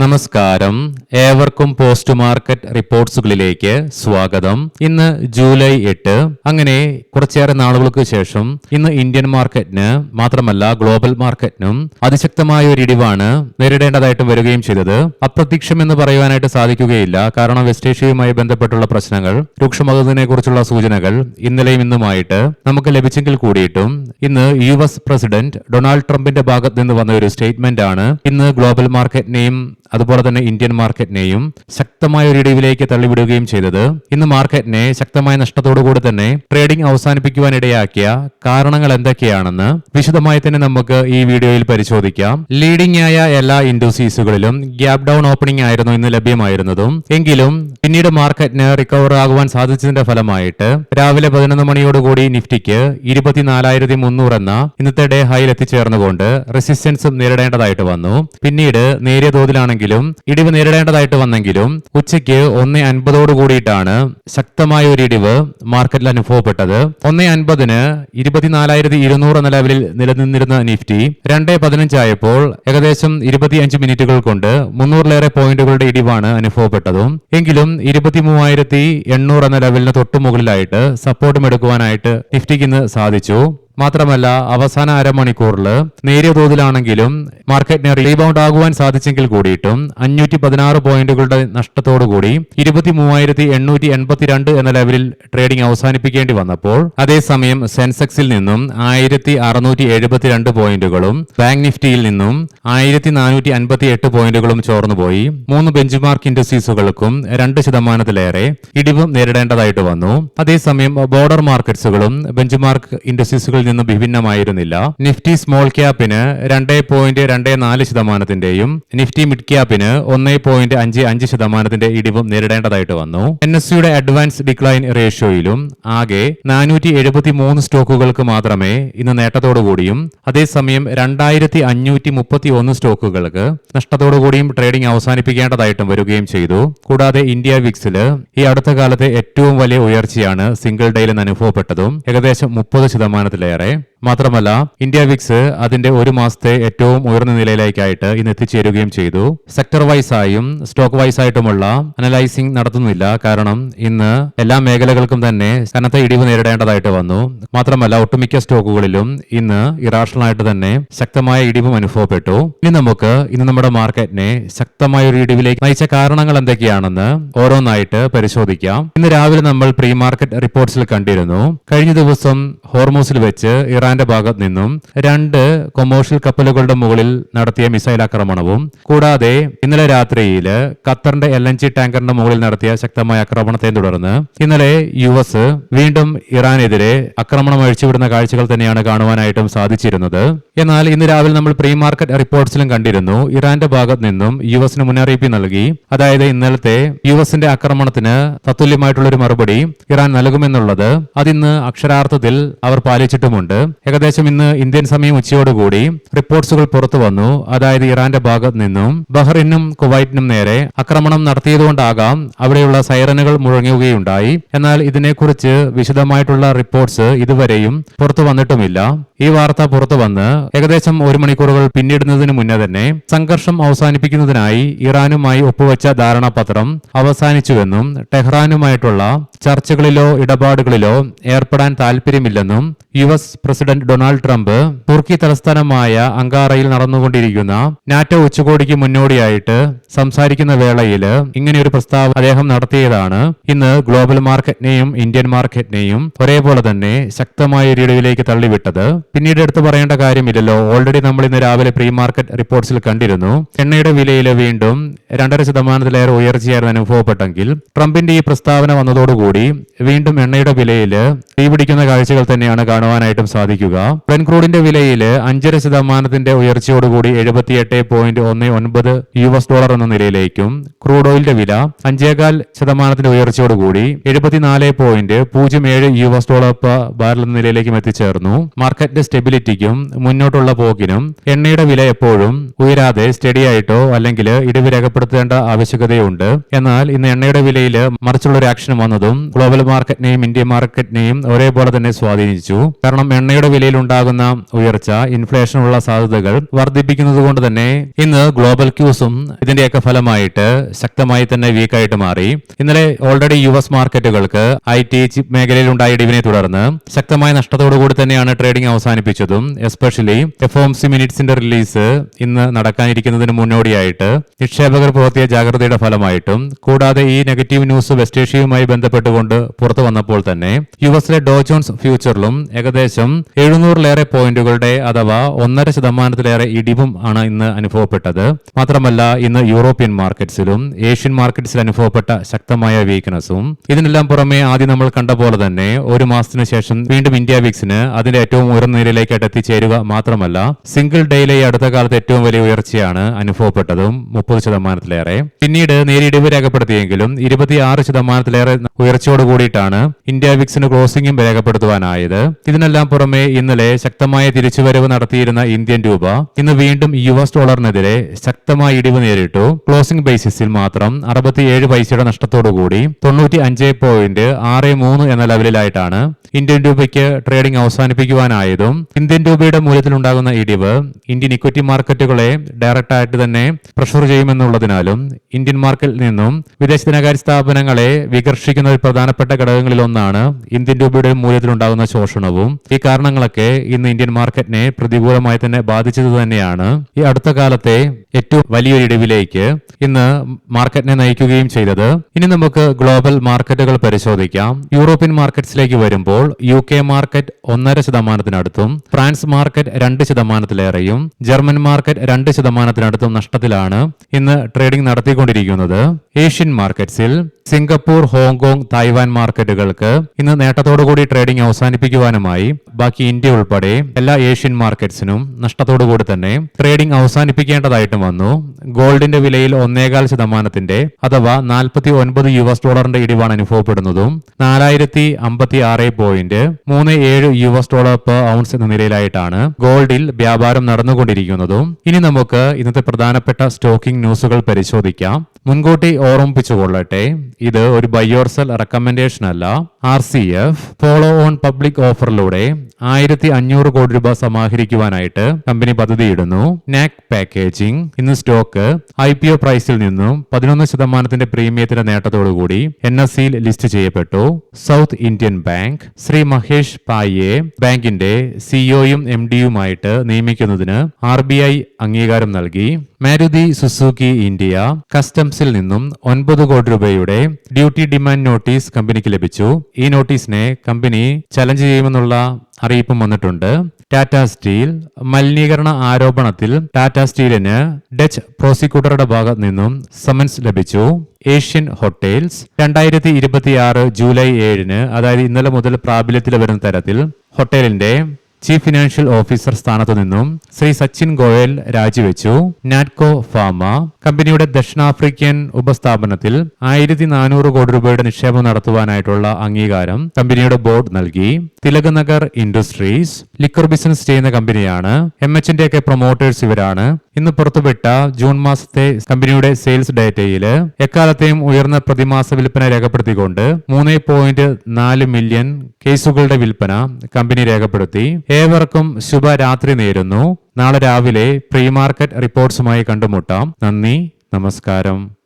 നമസ്കാരം, ഏവർക്കും post market റിപ്പോർട്ട്സുകളിലേക്ക് സ്വാഗതം. ഇന്ന് ജൂലൈ 8. അങ്ങനെ കുറച്ചേറെ നാളുകൾക്ക് ശേഷം ഇന്ന് ഇന്ത്യൻ മാർക്കറ്റിന് മാത്രമല്ല ഗ്ലോബൽ മാർക്കറ്റിനും അതിശക്തമായ ഒരു ഇടിവാണ് നേരിടേണ്ടതായിട്ട് വരികയും ചെയ്തത്. അപ്രത്യക്ഷമെന്ന് പറയുവാനായിട്ട് സാധിക്കുകയില്ല. കാരണം വെസ്റ്റ് ഏഷ്യയുമായി ബന്ധപ്പെട്ടുള്ള പ്രശ്നങ്ങൾ രൂക്ഷമാകുന്നതിനെ കുറിച്ചുള്ള സൂചനകൾ ഇന്നലെയും ഇന്നുമായിട്ട് നമുക്ക് ലഭിച്ചെങ്കിൽ കൂടിയിട്ടും ഇന്ന് US പ്രസിഡന്റ് ഡൊണാൾഡ് ട്രംപിന്റെ ഭാഗത്ത് നിന്ന് വന്ന ഒരു സ്റ്റേറ്റ്മെന്റ് ആണ് ഇന്ന് ഗ്ലോബൽ മാർക്കറ്റിനെയും അതുപോലെ തന്നെ ഇന്ത്യൻ മാർക്കറ്റിനെയും ശക്തമായ ഒരു ഇടിവിലേക്ക് തള്ളിവിടുകയും ചെയ്തത്. ഇന്ന് മാർക്കറ്റിനെ ശക്തമായ നഷ്ടത്തോടുകൂടി തന്നെ ട്രേഡിംഗ് അവസാനിപ്പിക്കുവാനിടയാക്കിയ കാരണങ്ങൾ എന്തൊക്കെയാണെന്ന് വിശദമായി തന്നെ നമുക്ക് ഈ വീഡിയോയിൽ പരിശോധിക്കാം. ലീഡിംഗ് ആയ എല്ലാ ഇൻഡസ്ട്രീസുകളിലും ഗ്യാപ് ഡൗൺ ഓപ്പണിംഗ് ആയിരുന്നു ഇന്ന് ലഭ്യമായിരുന്നതും. എങ്കിലും പിന്നീട് മാർക്കറ്റിന് റിക്കവർ ആകുവാൻ സാധിച്ചതിന്റെ ഫലമായിട്ട് രാവിലെ 11 മണിയോടുകൂടി നിഫ്റ്റിക്ക് 24,300 എന്ന ഇന്നത്തെ ഡേ ഹൈയിൽ എത്തിച്ചേർന്നുകൊണ്ട് റെസിസ്റ്റൻസും നേരിടേണ്ടതായിട്ട് വന്നു. പിന്നീട് നേരിയ തോതിലാണെങ്കിൽ ഇടിവ് നേരിടേണ്ടതായിട്ട് വന്നെങ്കിലും ഉച്ചയ്ക്ക് 1.50 കൂടിയിട്ടാണ് ശക്തമായ ഒരു ഇടിവ് മാർക്കറ്റിൽ അനുഭവപ്പെട്ടത്. 1.50-ന് 24,200 എന്ന ലെവലിൽ നിലനിന്നിരുന്ന നിഫ്റ്റി 2.15 ആയപ്പോൾ ഏകദേശം 25 മിനിറ്റുകൾ കൊണ്ട് 300-ലേറെ പോയിന്റുകളുടെ ഇടിവാണ് അനുഭവപ്പെട്ടതും. എങ്കിലും 23,800 എന്ന ലെവലിന് തൊട്ടുമുകളിലായിട്ട് സപ്പോർട്ടും എടുക്കുവാനായിട്ട് നിഫ്റ്റിക്ക് ഇന്ന് സാധിച്ചു. മാത്രമല്ല അവസാന അരമണിക്കൂറിൽ നേരിയ തോതിലാണെങ്കിലും മാർക്കറ്റിന് റീബൗണ്ട് ആകുവാൻ സാധിച്ചെങ്കിൽ കൂടിയിട്ടും 516 പോയിന്റുകളുടെ നഷ്ടത്തോടുകൂടി 23,882 എന്ന ലെവലിൽ ട്രേഡിംഗ് അവസാനിപ്പിക്കേണ്ടി വന്നപ്പോൾ അതേസമയം സെൻസെക്സിൽ നിന്നും 1,672 പോയിന്റുകളും ബാങ്ക് നിഫ്റ്റിയിൽ നിന്നും 1,458 പോയിന്റുകളും ചോർന്നുപോയി. 3 ബെഞ്ച് മാർക്ക് ഇൻഡസ്ട്രീസുകൾക്കും 2% ഇടിവും നേരിടേണ്ടതായിട്ട് വന്നു. അതേസമയം ബോർഡർ മാർക്കറ്റ്സുകളും ബെഞ്ച് മാർക്ക് ഇൻഡസ്ട്രീസുകൾ നിന്ന് വിഭിന്നമായിരുന്നില്ല. നിഫ്റ്റി സ്മോൾ ക്യാപ്പിന് 2.24%, നിഫ്റ്റി മിഡ് ക്യാപ്പിന് 1.55% ഇടിവും നേരിടേണ്ടതായിട്ട് വന്നു. NSEയുടെ അഡ്വാൻസ് ഡിക്ലൈൻ റേഷ്യോയിലും ആകെ 473 സ്റ്റോക്കുകൾക്ക് മാത്രമേ ഇന്ന് നേട്ടത്തോടുകൂടിയും അതേസമയം 2,531 സ്റ്റോക്കുകൾക്ക് നഷ്ടത്തോടുകൂടിയും ട്രേഡിംഗ് അവസാനിപ്പിക്കേണ്ടതായിട്ടും വരികയും ചെയ്തു. കൂടാതെ ഇന്ത്യ വിക്സില് ഈ അടുത്ത കാലത്തെ ഏറ്റവും വലിയ ഉയർച്ചയാണ് സിംഗിൾ ഡേയിൽ അനുഭവപ്പെട്ടതും, ഏകദേശം 30%. മാത്രമല്ല ഇന്ത്യ വിക്സ് അതിന്റെ ഒരു മാസത്തെ ഏറ്റവും ഉയർന്ന നിലയിലേക്കായിട്ട് ഇന്ന് എത്തിച്ചേരുകയും ചെയ്തു. സെക്ടർ വൈസ് ആയും സ്റ്റോക്ക് വൈസ് ആയിട്ടുമുള്ള അനലൈസിംഗ് നടത്തുന്നില്ല. കാരണം ഇന്ന് എല്ലാ മേഖലകൾക്കും തന്നെ കനത്ത ഇടിവ് നേരിടേണ്ടതായിട്ട് വന്നു. മാത്രമല്ല ഒട്ടുമിക്ക സ്റ്റോക്കുകളിലും ഇന്ന് ഇറാഷണൽ ആയിട്ട് തന്നെ ശക്തമായ ഇടിവും അനുഭവപ്പെട്ടു. ഇനി നമുക്ക് ഇന്ന് നമ്മുടെ മാർക്കറ്റിനെ ശക്തമായ ഒരു ഇടിവിലേക്ക് നയിച്ച കാരണങ്ങൾ എന്തൊക്കെയാണെന്ന് ഓരോന്നായിട്ട് പരിശോധിക്കാം. ഇന്ന് രാവിലെ നമ്മൾ പ്രീ മാർക്കറ്റ് റിപ്പോർട്ട്സിൽ കണ്ടിരുന്നു, കഴിഞ്ഞ ദിവസം ഹോർമൂസിൽ വെച്ച് ഇറാന്റെ ഭാഗത്ത് നിന്നും 2 കൊമേഴ്ഷ്യൽ കപ്പലുകളുടെ മുകളിൽ നടത്തിയ മിസൈൽ ആക്രമണവും കൂടാതെ ഇന്നലെ രാത്രിയിൽ ഖത്തറിന്റെ LNG ടാങ്കറിന്റെ മുകളിൽ നടത്തിയ ശക്തമായ ആക്രമണത്തെ തുടർന്ന് ഇന്നലെ US വീണ്ടും ഇറാനെതിരെ ആക്രമണം അഴിച്ചുവിടുന്ന കാഴ്ചകൾ തന്നെയാണ് കാണുവാനായിട്ടും സാധിച്ചിരുന്നത്. എന്നാൽ ഇന്ന് രാവിലെ നമ്മൾ പ്രീ മാർക്കറ്റ് റിപ്പോർട്ട്സിലും കണ്ടിരുന്നു, ഇറാന്റെ ഭാഗത്ത് നിന്നും US മുന്നറിയിപ്പ് നൽകി. അതായത് ഇന്നലത്തെ US ആക്രമണത്തിന് തത്തുല്യമായിട്ടുള്ള ഒരു മറുപടി ഇറാൻ നൽകുമെന്നുള്ളത് അതിന്ന് അക്ഷരാർത്ഥത്തിൽ അവർ പാലിച്ചിട്ടുമുണ്ട്. ഏകദേശം ഇന്ന് ഇന്ത്യൻ സമയം ഉച്ചയോടുകൂടി റിപ്പോർട്ട്സുകൾ പുറത്തു വന്നു. അതായത് ഇറാന്റെ ഭാഗത്ത് നിന്നും ബഹ്റിനും കുവൈറ്റിനും നേരെ ആക്രമണം നടത്തിയതുകൊണ്ടാകാം അവിടെയുള്ള സൈറനുകൾ മുഴങ്ങുകയുണ്ടായി. എന്നാൽ ഇതിനെക്കുറിച്ച് വിശദമായിട്ടുള്ള റിപ്പോർട്ട്സ് ഇതുവരെയും പുറത്തു വന്നിട്ടുമില്ല. ഈ വാർത്ത പുറത്തു വന്ന് ഏകദേശം 1 മണിക്കൂറുകൾ പിന്നിടുന്നതിന് മുന്നേ തന്നെ സംഘർഷം അവസാനിപ്പിക്കുന്നതിനായി ഇറാനുമായി ഒപ്പുവെച്ച ധാരണാപത്രം അവസാനിച്ചുവെന്നും ടെഹ്റാനുമായിട്ടുള്ള ചർച്ചകളിലോ ഇടപാടുകളിലോ ഏർപ്പെടാൻ താൽപര്യമില്ലെന്നും US പ്രസിഡന്റ് ഡൊണാൾഡ് ട്രംപ് തുർക്കി തലസ്ഥാനമായ അങ്കാറയിൽ നടന്നുകൊണ്ടിരിക്കുന്ന നാറ്റോ ഉച്ചകോടിക്ക് മുന്നോടിയായിട്ട് സംസാരിക്കുന്ന വേളയിൽ ഇങ്ങനെയൊരു പ്രസ്താവന അദ്ദേഹം നടത്തിയതാണ് ഇന്ന് ഗ്ലോബൽ മാർക്കറ്റിനെയും ഇന്ത്യൻ മാർക്കറ്റിനെയും ഒരേപോലെ തന്നെ ശക്തമായ ഒരു ഇടിവിലേക്ക് തള്ളിവിട്ടത്. പിന്നീട് എടുത്തു പറയേണ്ട കാര്യമില്ലല്ലോ, ഓൾറെഡി നമ്മൾ ഇന്ന് രാവിലെ പ്രീ മാർക്കറ്റ് റിപ്പോർട്ട്സിൽ കണ്ടിരുന്നു, എണ്ണയുടെ വിലയിൽ വീണ്ടും 2.5% ഉയർച്ചയായിരുന്നു അനുഭവപ്പെട്ടെങ്കിൽ ട്രംപിന്റെ ഈ പ്രസ്താവന വന്നതോടുകൂടി വീണ്ടും എണ്ണയുടെ വിലയിൽ തീപിടിക്കുന്ന കാഴ്ചകൾ തന്നെയാണ് കാണുവാനായിട്ടും സാധിക്കുക. ബ്രെന്റ് ക്രൂഡിന്റെ വിലയിൽ 5% ഉയർച്ചയോടുകൂടി $78.19 എന്ന നിലയിലേക്കും ക്രൂഡ് ഓയിലിന്റെ വില 5.25% ഉയർച്ചയോടുകൂടി $74.07 per ബാരൽ എന്ന നിലയിലേക്കും എത്തിച്ചേർന്നു. മാർക്കറ്റ് സ്റ്റെബിലിറ്റിക്കും മുന്നോട്ടുള്ള പോക്കിനും എണ്ണയുടെ വില എപ്പോഴും ഉയരാതെ സ്റ്റഡിയായിട്ടോ അല്ലെങ്കിൽ ഇടിവ് രേഖപ്പെടുത്തേണ്ട ആവശ്യകതയുണ്ട്. എന്നാൽ ഇന്ന് എണ്ണയുടെ വിലയിൽ മറിച്ചുള്ള ഒരു ആക്ഷൻ വന്നതും ഗ്ലോബൽ മാർക്കറ്റിനെയും ഇന്ത്യൻ മാർക്കറ്റിനെയും ഒരേപോലെ തന്നെ സ്വാധീനിച്ചു. കാരണം എണ്ണയുടെ വിലയിൽ ഉണ്ടാകുന്ന ഉയർച്ച ഇൻഫ്ലേഷനുള്ള സാധ്യതകൾ വർദ്ധിപ്പിക്കുന്നത് കൊണ്ട് തന്നെ ഇന്ന് ഗ്ലോബൽ ക്യൂസും ഇതിന്റെയൊക്കെ ഫലമായിട്ട് ശക്തമായി തന്നെ വീക്കായിട്ട് മാറി. ഇന്നലെ ഓൾറെഡി US മാർക്കറ്റുകൾക്ക് IT ചിപ്പ് മേഖലയിൽ ഉണ്ടായ ഇടിവിനെ തുടർന്ന് ശക്തമായ നഷ്ടത്തോടുകൂടി തന്നെയാണ് ട്രേഡിംഗ് അവസാനിപ്പിച്ചതും. എസ്പെഷ്യലി FOMC മിനിറ്റ്സിന്റെ റിലീസ് ഇന്ന് നടക്കാനിരിക്കുന്നതിന് മുന്നോടിയായിട്ട് നിക്ഷേപകർ പുലർത്തിയ ജാഗ്രതയുടെ ഫലമായിട്ടും കൂടാതെ ഈ നെഗറ്റീവ് ന്യൂസ് വെസ്റ്റ് ഏഷ്യയുമായി ബന്ധപ്പെട്ടുകൊണ്ട് പുറത്തു വന്നപ്പോൾ തന്നെ യുഎസിലെ ഡോ ജോൺസ് ഫ്യൂച്ചറിലും ഏകദേശം 700-ലേറെ പോയിന്റുകളുടെ അഥവാ 1.5% ഇടിവും ആണ് ഇന്ന് അനുഭവപ്പെട്ടത്. മാത്രമല്ല ഇന്ന് യൂറോപ്യൻ മാർക്കറ്റ്സിലും ഏഷ്യൻ മാർക്കറ്റ്സിൽ അനുഭവപ്പെട്ട ശക്തമായ വീക്ക്നെസ്സും. ഇതിനെല്ലാം പുറമെ ആദ്യം നമ്മൾ കണ്ട പോലെ തന്നെ ഒരു മാസത്തിന് ശേഷം വീണ്ടും ഇന്ത്യ വിക്സിന് അതിന്റെ ഏറ്റവും ഉയർന്ന നിലയിലേക്കായിട്ട് എത്തിച്ചേരുക മാത്രമല്ല സിംഗിൾ ഡേയിലെ അടുത്ത കാലത്ത് ഏറ്റവും വലിയ ഉയർച്ചയാണ് അനുഭവപ്പെട്ടതും 30%-ലേറെ. പിന്നീട് നേരിയ ഇടിവ് രേഖപ്പെടുത്തിയെങ്കിലും 26%-ലേറെ ഉയർച്ചയോട് കൂടിയിട്ടാണ് ഇന്ത്യ വിക്സിന് ക്ലോസിംഗും രേഖപ്പെടുത്തുവാനായത്. ഇതിനെല്ലാം പുറമെ ഇന്നലെ ശക്തമായ തിരിച്ചുവരവ് നടത്തിയിരുന്ന ഇന്ത്യൻ രൂപ ഇന്ന് വീണ്ടും US ഡോളറിനെതിരെ ശക്തമായ ഇടിവ് നേരിട്ടു. ക്ലോസിംഗ് ബേസിസിൽ മാത്രം 67 പൈസയുടെ നഷ്ടത്തോടുകൂടി 95.63 എന്ന ലെവലിലായിട്ടാണ് ഇന്ത്യൻ രൂപയ്ക്ക് ട്രേഡിംഗ് അവസാനിപ്പിക്കുവാനായതും. ഇന്ത്യൻ രൂപയുടെ മൂല്യത്തിലുണ്ടാകുന്ന ഇടിവ് ഇന്ത്യൻ ഇക്വിറ്റി മാർക്കറ്റുകളെ ഡയറക്റ്റ് ആയിട്ട് തന്നെ പ്രഷർ ചെയ്യുമെന്നുള്ളതിനാലും ഇന്ത്യൻ മാർക്കറ്റിൽ നിന്നും വിദേശ ധനകാര്യ സ്ഥാപനങ്ങളെ വികർഷിക്കുന്ന ഒരു പ്രധാനപ്പെട്ട ഘടകങ്ങളിൽ ഒന്നാണ് ഇന്ത്യൻ രൂപയുടെ മൂല്യത്തിലുണ്ടാകുന്ന ശോഷണവും. ഈ കാരണങ്ങളൊക്കെ ഇന്ന് ഇന്ത്യൻ മാർക്കറ്റിനെ പ്രതികൂലമായി തന്നെ ബാധിച്ചത് തന്നെയാണ് ഈ അടുത്ത കാലത്തെ ഏറ്റവും വലിയൊരു ഇടിവിലേക്ക് ഇന്ന് മാർക്കറ്റിനെ നയിക്കുകയും ചെയ്തത്. ഇനി നമുക്ക് ഗ്ലോബൽ മാർക്കറ്റുകൾ പരിശോധിക്കാം. യൂറോപ്യൻ മാർക്കറ്റ്സിലേക്ക് വരുമ്പോൾ UK മാർക്കറ്റ് 1.5%-അടുത്തും ഫ്രാൻസ് മാർക്കറ്റ് 2%-ലേറെയും ജർമ്മൻ മാർക്കറ്റ് 2%-അടുത്തും നഷ്ടത്തിലാണ് ഇന്ന് ട്രേഡിംഗ് നടത്തിക്കൊണ്ടിരിക്കുന്നത്. ഏഷ്യൻ മാർക്കറ്റ്സിൽ സിംഗപ്പൂർ, ഹോങ്കോങ്, തായ്വാൻ മാർക്കറ്റുകൾക്ക് ഇന്ന് നേട്ടത്തോടുകൂടി ട്രേഡിംഗ് അവസാനിപ്പിക്കുവാനുമായി ബാക്കി ഇന്ത്യ ഉൾപ്പെടെ എല്ലാ ഏഷ്യൻ മാർക്കറ്റ്സിനും നഷ്ടത്തോടുകൂടി തന്നെ ട്രേഡിംഗ് അവസാനിപ്പിക്കേണ്ടതായിട്ടും വന്നു. ഗോൾഡിന്റെ വിലയിൽ 1.25% അഥവാ $49 ഇടിവാണ് അനുഭവപ്പെടുന്നതും. $4056.37 പെർ ഔൺസ് എന്ന നിലയിലായിട്ടാണ് ഗോൾഡിൽ വ്യാപാരം നടന്നുകൊണ്ടിരിക്കുന്നതും. ഇനി നമുക്ക് ഇന്നത്തെ പ്രധാനപ്പെട്ട സ്റ്റോക്കിംഗ് ന്യൂസുകൾ പരിശോധിക്കാം. മുൻകൂട്ടി ഓർമ്മിപ്പിച്ചുകൊള്ളട്ടെ, ഇത് ഒരു ബൈ ഓർ സെൽ റെക്കമെൻഡേഷൻ അല്ല. RCF ഫോളോ ഓൺ പബ്ലിക് ഓഫറിലൂടെ 1500 കോടി രൂപ സമാഹരിക്കുവാനായിട്ട് കമ്പനി പദ്ധതിയിടുന്നു. നാക് പാക്കേജിംഗ് ഇന്ന് സ്റ്റോക്ക് IPO പ്രൈസിൽ നിന്നും 11% പ്രീമിയത്തിന്റെ നേട്ടത്തോടുകൂടി NSEയിൽ ലിസ്റ്റ് ചെയ്യപ്പെട്ടു. South Indian bank Shri Mahesh പായെ ബാങ്കിന്റെ സിഇഒയും MDയുമായിട്ട് നിയമിക്കുന്നതിന് RBI അംഗീകാരം നൽകി. മാരുതി സുസുക്കി ഇന്ത്യ കസ്റ്റംസിൽ നിന്നും 9 കോടി രൂപയുടെ ഡ്യൂട്ടി ഡിമാൻഡ് നോട്ടീസ് കമ്പനിക്ക് ലഭിച്ചു. ഈ നോട്ടീസിനെ കമ്പനി ചലഞ്ച് ചെയ്യുമെന്നുള്ള അറിയിപ്പും വന്നിട്ടുണ്ട്. ടാറ്റ സ്റ്റീൽ മലിനീകരണ ആരോപണത്തിൽ ടാറ്റ സ്റ്റീലിന് ഡച്ച് പ്രോസിക്യൂട്ടറുടെ ഭാഗത്ത് നിന്നും സമൻസ് ലഭിച്ചു. ഏഷ്യൻ ഹോട്ടൽസ് 2026 ജൂലൈ 7 അതായത് ഇന്നലെ മുതൽ പ്രാബല്യത്തിൽ വരുന്ന തരത്തിൽ ഹോട്ടലിന്റെ ചീഫ് ഫിനാൻഷ്യൽ ഓഫീസർ സ്ഥാനത്തു നിന്നും ശ്രീ സച്ചിൻ ഗോയൽ രാജിവെച്ചു. നാറ്റ്കോ ഫാർമ കമ്പനിയുടെ ദക്ഷിണാഫ്രിക്കൻ ഉപസ്ഥാപനത്തിൽ 1400 കോടി രൂപയുടെ നിക്ഷേപം നടത്തുവാനായിട്ടുള്ള അംഗീകാരം കമ്പനിയുടെ ബോർഡ് നൽകി. Tilak Nagar industries liquor business ചെയ്യുന്ന കമ്പനിയാണ്. MHന്റെ ഒക്കെ പ്രൊമോട്ടേഴ്സ് ഇവരാണ്. ഇന്ന് പുറത്തുവിട്ട ജൂൺ മാസത്തെ കമ്പനിയുടെ സെയിൽസ് ഡേറ്റയിൽ എക്കാലത്തെയും ഉയർന്ന പ്രതിമാസ വിൽപ്പന രേഖപ്പെടുത്തിക്കൊണ്ട് 3.4 മില്യൺ കേസുകളുടെ വിൽപ്പന കമ്പനി രേഖപ്പെടുത്തി. ഏവർക്കും ശുഭരാത്രി നേരുന്നു. നാളെ രാവിലെ പ്രീ മാർക്കറ്റ് റിപ്പോർട്ട്സുമായി കണ്ടുമുട്ടാം. നന്ദി, നമസ്കാരം.